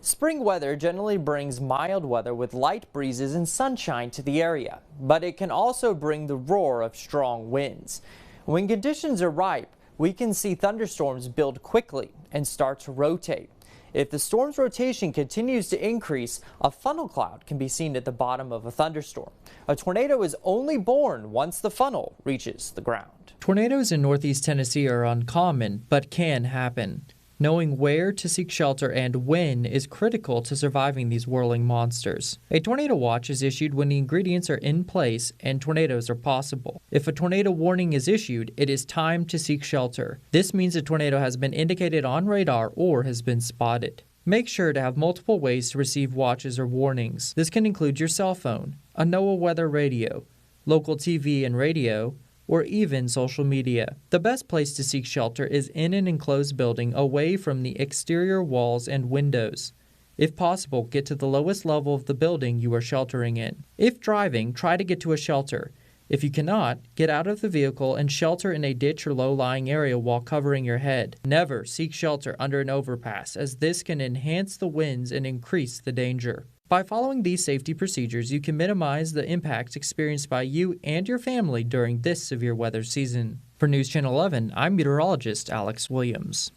Spring weather generally brings mild weather with light breezes and sunshine to the area, but it can also bring the roar of strong winds. When conditions are ripe, we can see thunderstorms build quickly and start to rotate. If the storm's rotation continues to increase, a funnel cloud can be seen at the bottom of a thunderstorm. A tornado is only born once the funnel reaches the ground. Tornadoes in northeast Tennessee are uncommon, but can happen. Knowing where to seek shelter and when is critical to surviving these whirling monsters. A tornado watch is issued when the ingredients are in place and tornadoes are possible. If a tornado warning is issued, it is time to seek shelter. This means a tornado has been indicated on radar or has been spotted. Make sure to have multiple ways to receive watches or warnings. This can include your cell phone, a NOAA weather radio, local TV and radio, or even social media. The best place to seek shelter is in an enclosed building away from the exterior walls and windows. If possible, get to the lowest level of the building you are sheltering in. If driving, try to get to a shelter. If you cannot, get out of the vehicle and shelter in a ditch or low-lying area while covering your head. Never seek shelter under an overpass, as this can enhance the winds and increase the danger. By following these safety procedures, you can minimize the impacts experienced by you and your family during this severe weather season. For News Channel 11, I'm meteorologist Alex Williams.